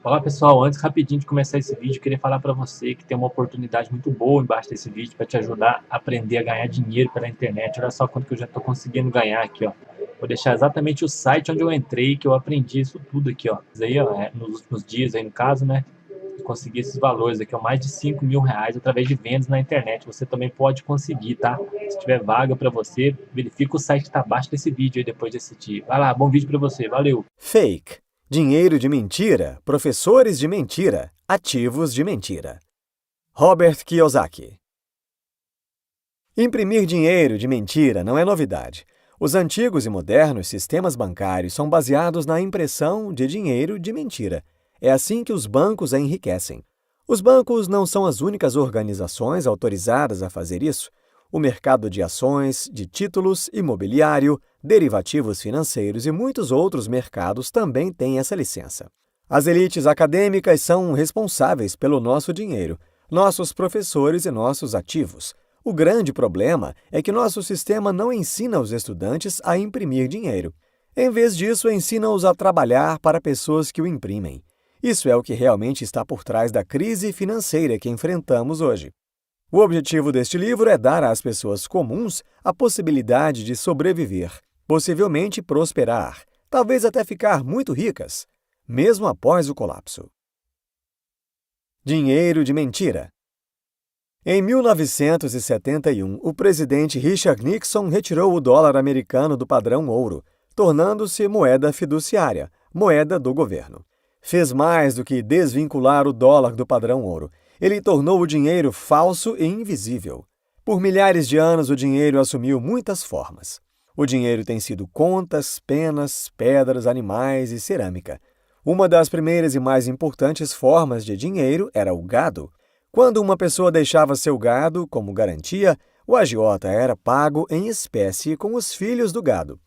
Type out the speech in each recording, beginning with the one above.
Olá pessoal, antes rapidinho de começar esse vídeo, eu queria falar para você que tem uma oportunidade muito boa embaixo desse vídeo para te ajudar a aprender a ganhar dinheiro pela internet. Olha só quanto que eu já estou conseguindo ganhar aqui, ó. Vou deixar exatamente o site onde eu entrei, que eu aprendi isso tudo aqui, ó. Isso aí, ó, nos últimos dias aí no caso, né? Eu consegui esses valores aqui, ó, mais de R$ 5.000 através de vendas na internet. Você também pode conseguir, tá? Se tiver vaga para você, verifica o site que está abaixo desse vídeo aí depois de assistir. Vai lá, bom vídeo para você, valeu! Fake. Dinheiro de mentira, professores de mentira, ativos de mentira. Robert Kiyosaki. Imprimir dinheiro de mentira não é novidade. Os antigos e modernos sistemas bancários são baseados na impressão de dinheiro de mentira. É assim que os bancos a enriquecem. Os bancos não são as únicas organizações autorizadas a fazer isso. O mercado de ações, de títulos, imobiliário, derivativos financeiros e muitos outros mercados também têm essa licença. As elites acadêmicas são responsáveis pelo nosso dinheiro, nossos professores e nossos ativos. O grande problema é que nosso sistema não ensina os estudantes a imprimir dinheiro. Em vez disso, ensina-os a trabalhar para pessoas que o imprimem. Isso é o que realmente está por trás da crise financeira que enfrentamos hoje. O objetivo deste livro é dar às pessoas comuns a possibilidade de sobreviver, possivelmente prosperar, talvez até ficar muito ricas, mesmo após o colapso. Dinheiro de mentira. Em 1971, o presidente Richard Nixon retirou o dólar americano do padrão ouro, tornando-se moeda fiduciária, moeda do governo. Fez mais do que desvincular o dólar do padrão ouro. Ele tornou o dinheiro falso e invisível. Por milhares de anos, o dinheiro assumiu muitas formas. O dinheiro tem sido contas, penas, pedras, animais e cerâmica. Uma das primeiras e mais importantes formas de dinheiro era o gado. Quando uma pessoa deixava seu gado como garantia, o agiota era pago em espécie com os filhos do gado.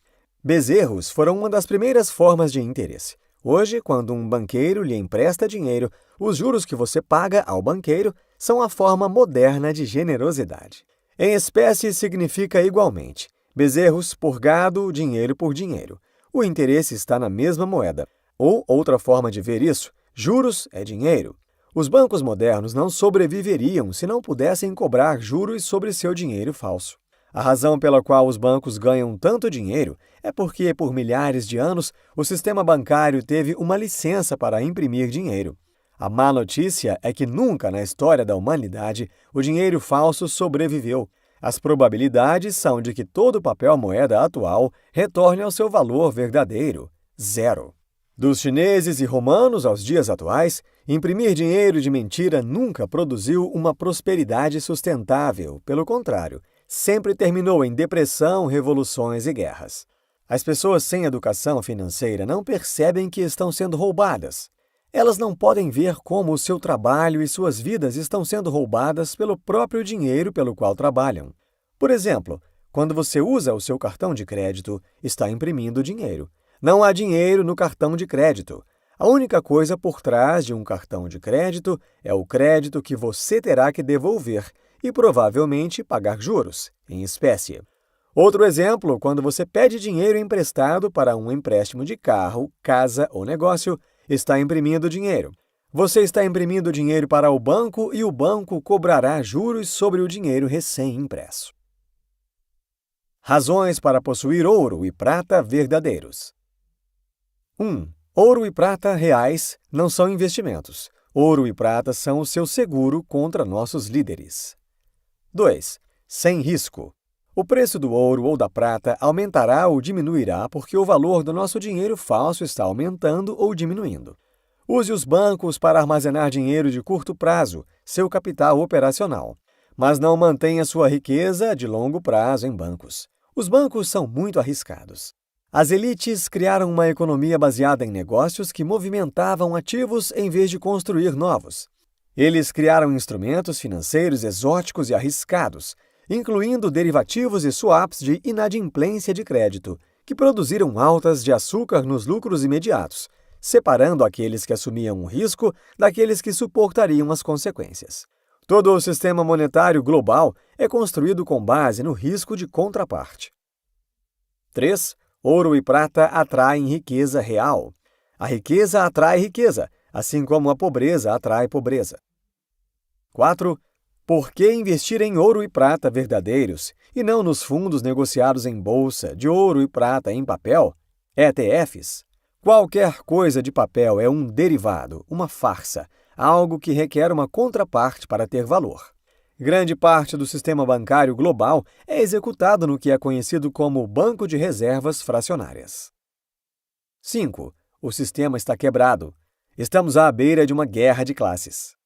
Bezerros foram uma das primeiras formas de interesse. Hoje, quando um banqueiro lhe empresta dinheiro, os juros que você paga ao banqueiro são a forma moderna de generosidade. Em espécie significa igualmente. Bezerros por gado, dinheiro por dinheiro. O interesse está na mesma moeda. Ou, outra forma de ver isso, juros é dinheiro. Os bancos modernos não sobreviveriam se não pudessem cobrar juros sobre seu dinheiro falso. A razão pela qual os bancos ganham tanto dinheiro é porque, por milhares de anos, o sistema bancário teve uma licença para imprimir dinheiro. A má notícia é que nunca na história da humanidade o dinheiro falso sobreviveu. As probabilidades são de que todo papel moeda atual retorne ao seu valor verdadeiro, zero. Dos chineses e romanos aos dias atuais, imprimir dinheiro de mentira nunca produziu uma prosperidade sustentável. Pelo contrário, sempre terminou em depressão, revoluções e guerras. As pessoas sem educação financeira não percebem que estão sendo roubadas. Elas não podem ver como o seu trabalho e suas vidas estão sendo roubadas pelo próprio dinheiro pelo qual trabalham. Por exemplo, quando você usa o seu cartão de crédito, está imprimindo dinheiro. Não há dinheiro no cartão de crédito. A única coisa por trás de um cartão de crédito é o crédito que você terá que devolver e provavelmente pagar juros, em espécie. Outro exemplo, quando você pede dinheiro emprestado para um empréstimo de carro, casa ou negócio, está imprimindo dinheiro. Você está imprimindo dinheiro para o banco e o banco cobrará juros sobre o dinheiro recém-impresso. Razões para possuir ouro e prata verdadeiros. 1. Ouro e prata reais não são investimentos. Ouro e prata são o seu seguro contra nossos líderes. 2. Sem risco. O preço do ouro ou da prata aumentará ou diminuirá porque o valor do nosso dinheiro falso está aumentando ou diminuindo. Use os bancos para armazenar dinheiro de curto prazo, seu capital operacional. Mas não mantenha sua riqueza de longo prazo em bancos. Os bancos são muito arriscados. As elites criaram uma economia baseada em negócios que movimentavam ativos em vez de construir novos. Eles criaram instrumentos financeiros exóticos e arriscados, incluindo derivativos e swaps de inadimplência de crédito, que produziram altas de açúcar nos lucros imediatos, separando aqueles que assumiam o risco daqueles que suportariam as consequências. Todo o sistema monetário global é construído com base no risco de contraparte. 3. Ouro e prata atraem riqueza real. A riqueza atrai riqueza, assim como a pobreza atrai pobreza. 4. Por que investir em ouro e prata verdadeiros e não nos fundos negociados em bolsa de ouro e prata em papel, ETFs? Qualquer coisa de papel é um derivado, uma farsa, algo que requer uma contraparte para ter valor. Grande parte do sistema bancário global é executado no que é conhecido como banco de reservas fracionárias. 5. O sistema está quebrado. Estamos à beira de uma guerra de classes.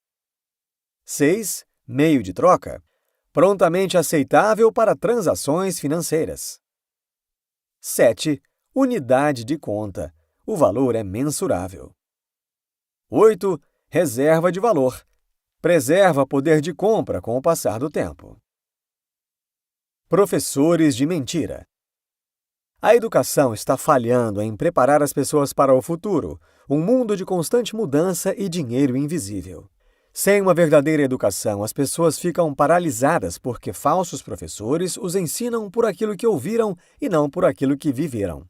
6. Meio de troca. Prontamente aceitável para transações financeiras. 7. Unidade de conta. O valor é mensurável. 8. Reserva de valor. Preserva poder de compra com o passar do tempo. Professores de mentira. A educação está falhando em preparar as pessoas para o futuro, um mundo de constante mudança e dinheiro invisível. Sem uma verdadeira educação, as pessoas ficam paralisadas porque falsos professores os ensinam por aquilo que ouviram e não por aquilo que viveram.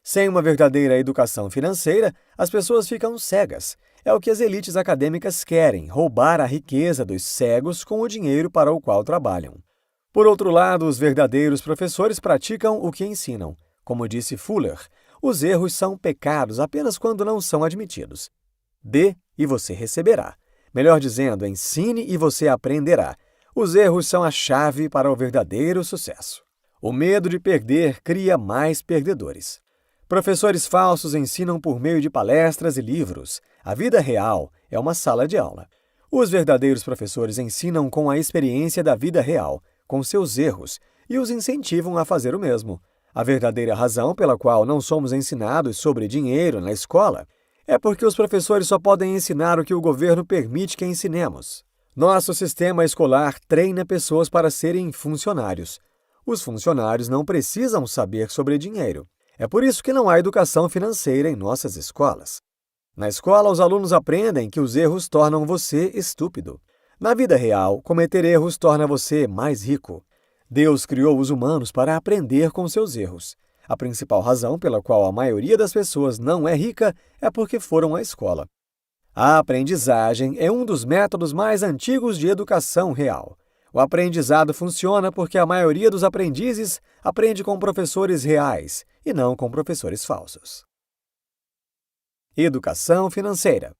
Sem uma verdadeira educação financeira, as pessoas ficam cegas. É o que as elites acadêmicas querem, roubar a riqueza dos cegos com o dinheiro para o qual trabalham. Por outro lado, os verdadeiros professores praticam o que ensinam. Como disse Fuller, os erros são pecados apenas quando não são admitidos. Dê e você receberá. Melhor dizendo, ensine e você aprenderá. Os erros são a chave para o verdadeiro sucesso. O medo de perder cria mais perdedores. Professores falsos ensinam por meio de palestras e livros. A vida real é uma sala de aula. Os verdadeiros professores ensinam com a experiência da vida real, com seus erros, e os incentivam a fazer o mesmo. A verdadeira razão pela qual não somos ensinados sobre dinheiro na escola é porque os professores só podem ensinar o que o governo permite que ensinemos. Nosso sistema escolar treina pessoas para serem funcionários. Os funcionários não precisam saber sobre dinheiro. É por isso que não há educação financeira em nossas escolas. Na escola, os alunos aprendem que os erros tornam você estúpido. Na vida real, cometer erros torna você mais rico. Deus criou os humanos para aprender com seus erros. A principal razão pela qual a maioria das pessoas não é rica é porque foram à escola. A aprendizagem é um dos métodos mais antigos de educação real. O aprendizado funciona porque a maioria dos aprendizes aprende com professores reais e não com professores falsos. Educação financeira.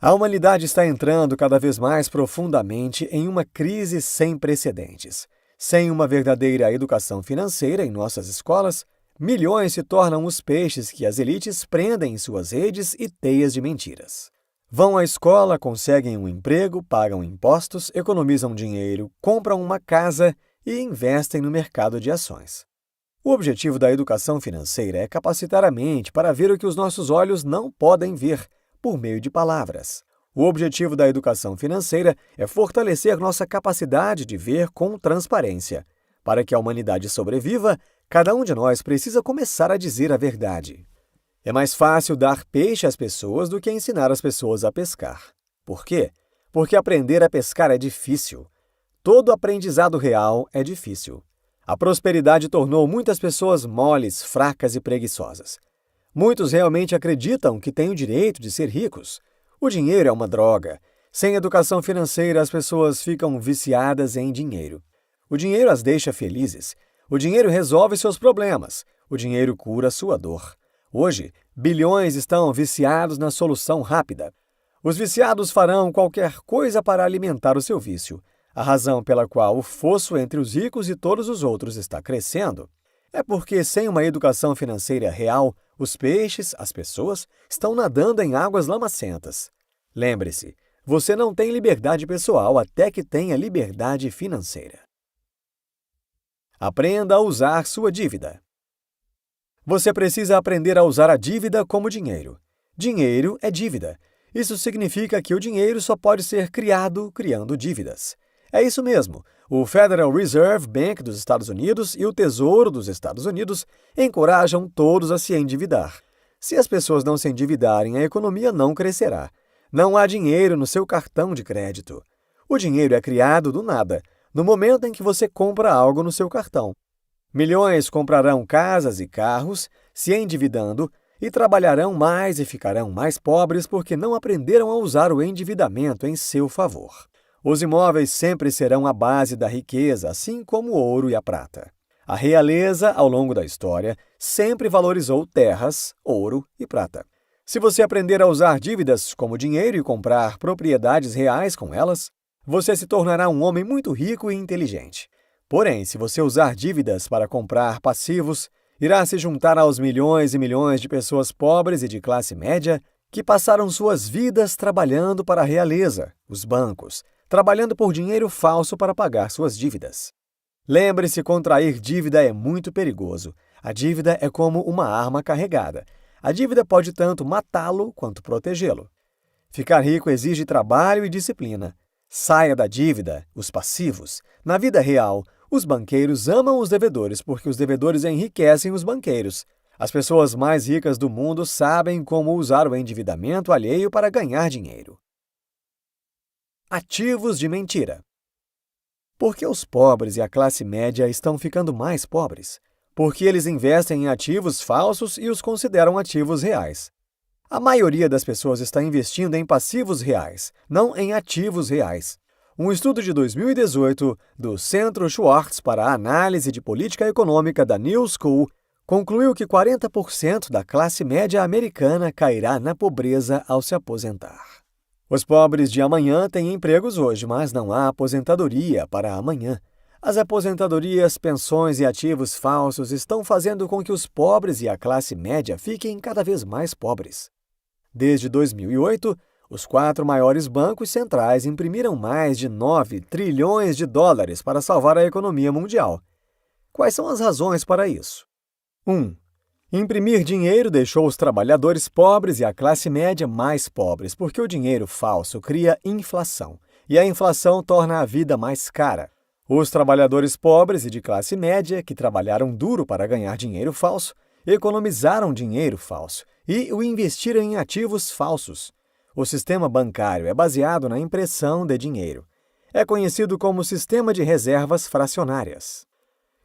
A humanidade está entrando cada vez mais profundamente em uma crise sem precedentes. Sem uma verdadeira educação financeira em nossas escolas, milhões se tornam os peixes que as elites prendem em suas redes e teias de mentiras. Vão à escola, conseguem um emprego, pagam impostos, economizam dinheiro, compram uma casa e investem no mercado de ações. O objetivo da educação financeira é capacitar a mente para ver o que os nossos olhos não podem ver, por meio de palavras. O objetivo da educação financeira é fortalecer nossa capacidade de ver com transparência. Para que a humanidade sobreviva, cada um de nós precisa começar a dizer a verdade. É mais fácil dar peixe às pessoas do que ensinar as pessoas a pescar. Por quê? Porque aprender a pescar é difícil. Todo aprendizado real é difícil. A prosperidade tornou muitas pessoas moles, fracas e preguiçosas. Muitos realmente acreditam que têm o direito de ser ricos. O dinheiro é uma droga. Sem educação financeira, as pessoas ficam viciadas em dinheiro. O dinheiro as deixa felizes. O dinheiro resolve seus problemas. O dinheiro cura sua dor. Hoje, bilhões estão viciados na solução rápida. Os viciados farão qualquer coisa para alimentar o seu vício. A razão pela qual o fosso entre os ricos e todos os outros está crescendo é porque, sem uma educação financeira real, os peixes, as pessoas, estão nadando em águas lamacentas. Lembre-se, você não tem liberdade pessoal até que tenha liberdade financeira. Aprenda a usar sua dívida. Você precisa aprender a usar a dívida como dinheiro. Dinheiro é dívida. Isso significa que o dinheiro só pode ser criado criando dívidas. É isso mesmo. O Federal Reserve Bank dos Estados Unidos e o Tesouro dos Estados Unidos encorajam todos a se endividar. Se as pessoas não se endividarem, a economia não crescerá. Não há dinheiro no seu cartão de crédito. O dinheiro é criado do nada, no momento em que você compra algo no seu cartão. Milhões comprarão casas e carros, se endividando, E trabalharão mais e ficarão mais pobres porque não aprenderam a usar o endividamento em seu favor. Os imóveis sempre serão a base da riqueza, assim como o ouro e a prata. A realeza, ao longo da história, sempre valorizou terras, ouro e prata. Se você aprender a usar dívidas como dinheiro e comprar propriedades reais com elas, você se tornará um homem muito rico e inteligente. Porém, se você usar dívidas para comprar passivos, irá se juntar aos milhões e milhões de pessoas pobres e de classe média que passaram suas vidas trabalhando para a realeza, os bancos, trabalhando por dinheiro falso para pagar suas dívidas. Lembre-se, contrair dívida é muito perigoso. A dívida é como uma arma carregada. A dívida pode tanto matá-lo quanto protegê-lo. Ficar rico exige trabalho e disciplina. Saia da dívida, os passivos. Na vida real, os banqueiros amam os devedores porque os devedores enriquecem os banqueiros. As pessoas mais ricas do mundo sabem como usar o endividamento alheio para ganhar dinheiro. Ativos de mentira. Por que os pobres e a classe média estão ficando mais pobres? Porque eles investem em ativos falsos e os consideram ativos reais. A maioria das pessoas está investindo em passivos reais, não em ativos reais. Um estudo de 2018 do Centro Schwartz para a Análise de Política Econômica da New School concluiu que 40% da classe média americana cairá na pobreza ao se aposentar. Os pobres de amanhã têm empregos hoje, mas não há aposentadoria para amanhã. As aposentadorias, pensões e ativos falsos estão fazendo com que os pobres e a classe média fiquem cada vez mais pobres. Desde 2008, os 4 maiores bancos centrais imprimiram mais de 9 trilhões de dólares para salvar a economia mundial. Quais são as razões para isso? 1. Imprimir dinheiro deixou os trabalhadores pobres e a classe média mais pobres, porque o dinheiro falso cria inflação, e a inflação torna a vida mais cara. Os trabalhadores pobres e de classe média, que trabalharam duro para ganhar dinheiro falso, economizaram dinheiro falso e o investiram em ativos falsos. O sistema bancário é baseado na impressão de dinheiro. É conhecido como sistema de reservas fracionárias.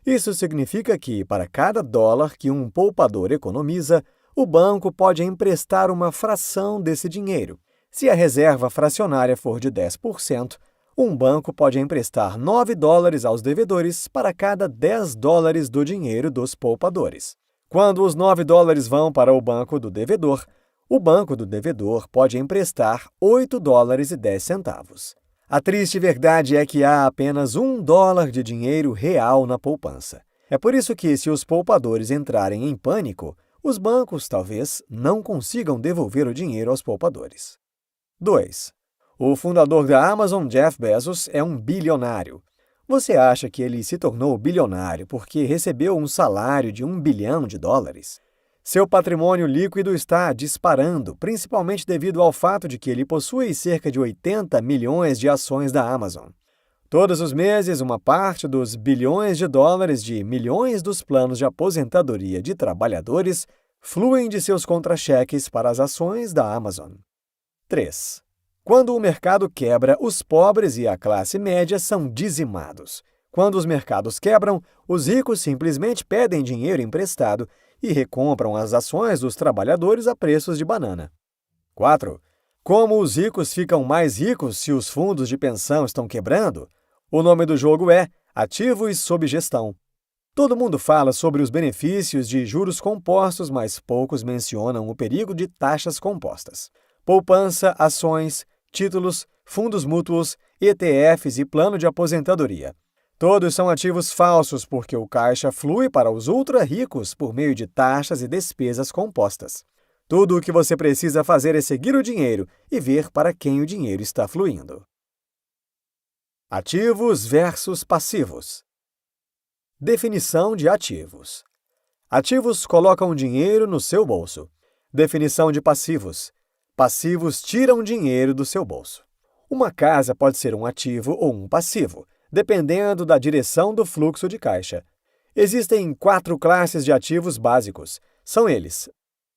Isso significa que, para cada dólar que um poupador economiza, o banco pode emprestar uma fração desse dinheiro. Se a reserva fracionária for de 10%, um banco pode emprestar 9 dólares aos devedores para cada 10 dólares do dinheiro dos poupadores. Quando os 9 dólares vão para o banco do devedor, o banco do devedor pode emprestar 8 dólares e 10 centavos. A triste verdade é que há apenas $1 de dinheiro real na poupança. É por isso que, se os poupadores entrarem em pânico, os bancos talvez não consigam devolver o dinheiro aos poupadores. 2. O fundador da Amazon, Jeff Bezos, é um bilionário. Você acha que ele se tornou bilionário porque recebeu um salário de $1 bilhão? Seu patrimônio líquido está disparando, principalmente devido ao fato de que ele possui cerca de 80 milhões de ações da Amazon. Todos os meses, uma parte dos bilhões de dólares de milhões dos planos de aposentadoria de trabalhadores fluem de seus contra-cheques para as ações da Amazon. 3. Quando o mercado quebra, os pobres e a classe média são dizimados. Quando os mercados quebram, os ricos simplesmente pedem dinheiro emprestado e recompram as ações dos trabalhadores a preços de banana. 4. Como os ricos ficam mais ricos se os fundos de pensão estão quebrando? O nome do jogo é Ativos sob Gestão. Todo mundo fala sobre os benefícios de juros compostos, mas poucos mencionam o perigo de taxas compostas. Poupança, ações, títulos, fundos mútuos, ETFs e plano de aposentadoria. Todos são ativos falsos porque o caixa flui para os ultra-ricos por meio de taxas e despesas compostas. Tudo o que você precisa fazer é seguir o dinheiro e ver para quem o dinheiro está fluindo. Ativos versus passivos. Definição de ativos. Ativos colocam dinheiro no seu bolso. Definição de passivos. Passivos tiram dinheiro do seu bolso. Uma casa pode ser um ativo ou um passivo, dependendo da direção do fluxo de caixa. Existem 4 classes de ativos básicos. São eles: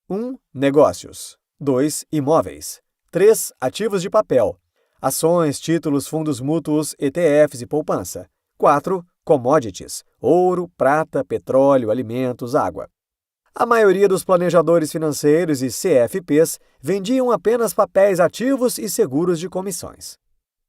1. Negócios. 2. Imóveis. 3. Ativos de papel. Ações, títulos, fundos mútuos, ETFs e poupança. 4. Commodities. Ouro, prata, petróleo, alimentos, água. A maioria dos planejadores financeiros e CFPs vendiam apenas papéis ativos e seguros de comissões.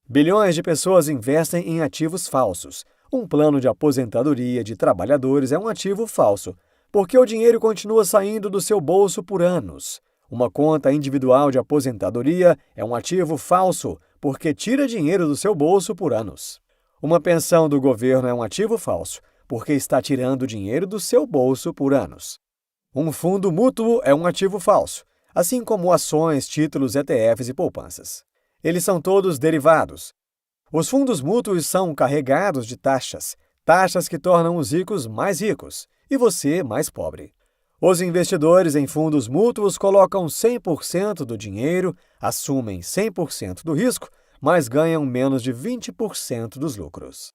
Bilhões de pessoas investem em ativos falsos. Um plano de aposentadoria de trabalhadores é um ativo falso, porque o dinheiro continua saindo do seu bolso por anos. Uma conta individual de aposentadoria é um ativo falso, porque tira dinheiro do seu bolso por anos. Uma pensão do governo é um ativo falso, porque está tirando dinheiro do seu bolso por anos. Um fundo mútuo é um ativo falso, assim como ações, títulos, ETFs e poupanças. Eles são todos derivados. Os fundos mútuos são carregados de taxas, taxas que tornam os ricos mais ricos e você mais pobre. Os investidores em fundos mútuos colocam 100% do dinheiro, assumem 100% do risco, mas ganham menos de 20% dos lucros.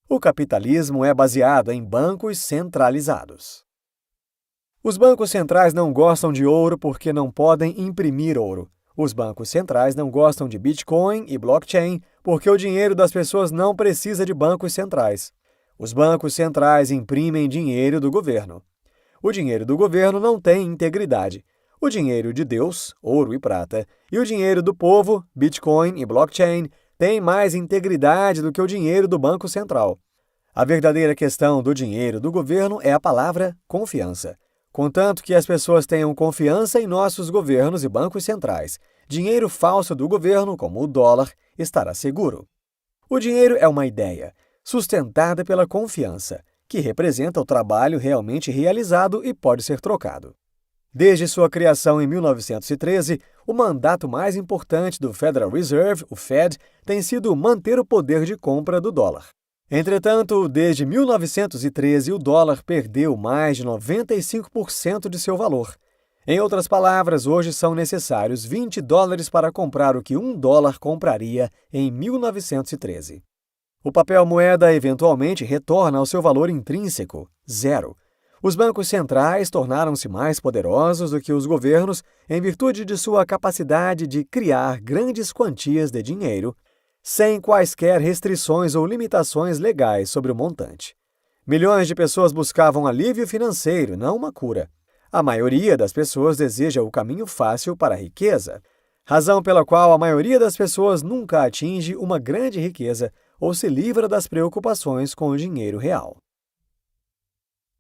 O capitalismo é baseado em bancos centralizados. Os bancos centrais não gostam de ouro porque não podem imprimir ouro. Os bancos centrais não gostam de Bitcoin e blockchain porque o dinheiro das pessoas não precisa de bancos centrais. Os bancos centrais imprimem dinheiro do governo. O dinheiro do governo não tem integridade. O dinheiro de Deus, ouro e prata, e o dinheiro do povo, Bitcoin e blockchain, tem mais integridade do que o dinheiro do Banco Central. A verdadeira questão do dinheiro do governo é a palavra confiança. Contanto que as pessoas tenham confiança em nossos governos e bancos centrais, dinheiro falso do governo, como o dólar, estará seguro. O dinheiro é uma ideia, sustentada pela confiança, que representa o trabalho realmente realizado e pode ser trocado. Desde sua criação em 1913, o mandato mais importante do Federal Reserve, o Fed, tem sido manter o poder de compra do dólar. Entretanto, desde 1913, o dólar perdeu mais de 95% de seu valor. Em outras palavras, hoje são necessários $20 para comprar o que $1 compraria em 1913. O papel moeda eventualmente retorna ao seu valor intrínseco, zero. Os bancos centrais tornaram-se mais poderosos do que os governos em virtude de sua capacidade de criar grandes quantias de dinheiro, sem quaisquer restrições ou limitações legais sobre o montante. Milhões de pessoas buscavam alívio financeiro, não uma cura. A maioria das pessoas deseja o caminho fácil para a riqueza, razão pela qual a maioria das pessoas nunca atinge uma grande riqueza ou se livra das preocupações com o dinheiro real.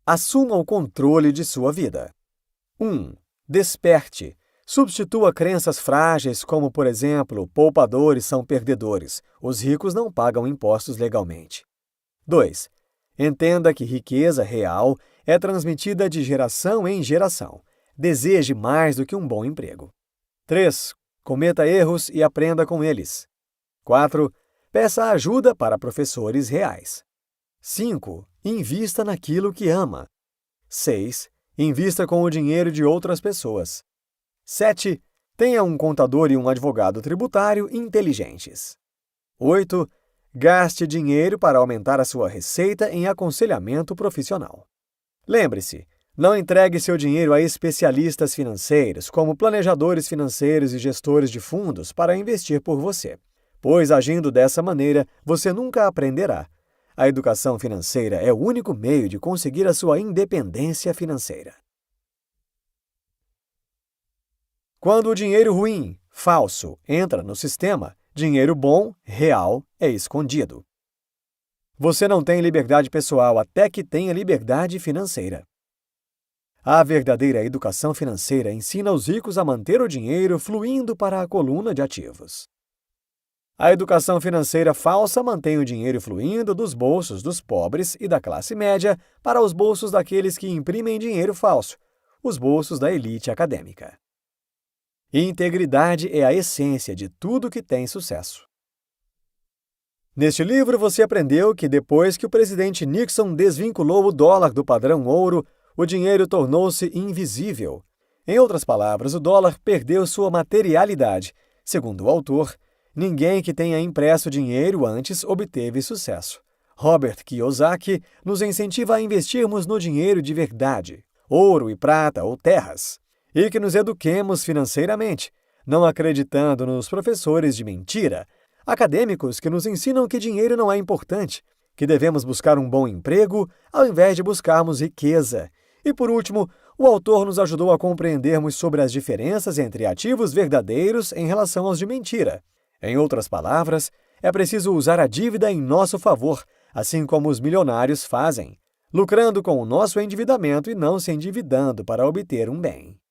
Assuma o controle de sua vida. 1. Desperte. Substitua crenças frágeis como, por exemplo, poupadores são perdedores, os ricos não pagam impostos legalmente. 2. Entenda que riqueza real é transmitida de geração em geração. Deseje mais do que um bom emprego. 3. Cometa erros e aprenda com eles. 4. Peça ajuda para professores reais. 5. Invista naquilo que ama. 6. Invista com o dinheiro de outras pessoas. 7. Tenha um contador e um advogado tributário inteligentes. 8. Gaste dinheiro para aumentar a sua receita em aconselhamento profissional. Lembre-se, não entregue seu dinheiro a especialistas financeiros, como planejadores financeiros e gestores de fundos, para investir por você, pois agindo dessa maneira, você nunca aprenderá. A educação financeira é o único meio de conseguir a sua independência financeira. Quando o dinheiro ruim, falso, entra no sistema, dinheiro bom, real, é escondido. Você não tem liberdade pessoal até que tenha liberdade financeira. A verdadeira educação financeira ensina os ricos a manter o dinheiro fluindo para a coluna de ativos. A educação financeira falsa mantém o dinheiro fluindo dos bolsos dos pobres e da classe média para os bolsos daqueles que imprimem dinheiro falso, os bolsos da elite acadêmica. Integridade é a essência de tudo que tem sucesso. Neste livro, você aprendeu que depois que o presidente Nixon desvinculou o dólar do padrão ouro, o dinheiro tornou-se invisível. Em outras palavras, o dólar perdeu sua materialidade. Segundo o autor, ninguém que tenha impresso dinheiro antes obteve sucesso. Robert Kiyosaki nos incentiva a investirmos no dinheiro de verdade, ouro e prata ou terras, e que nos eduquemos financeiramente, não acreditando nos professores de mentira, acadêmicos que nos ensinam que dinheiro não é importante, que devemos buscar um bom emprego ao invés de buscarmos riqueza, E por último, o autor nos ajudou a compreendermos sobre as diferenças entre ativos verdadeiros em relação aos de mentira. Em outras palavras, é preciso usar a dívida em nosso favor, assim como os milionários fazem, lucrando com o nosso endividamento e não se endividando para obter um bem.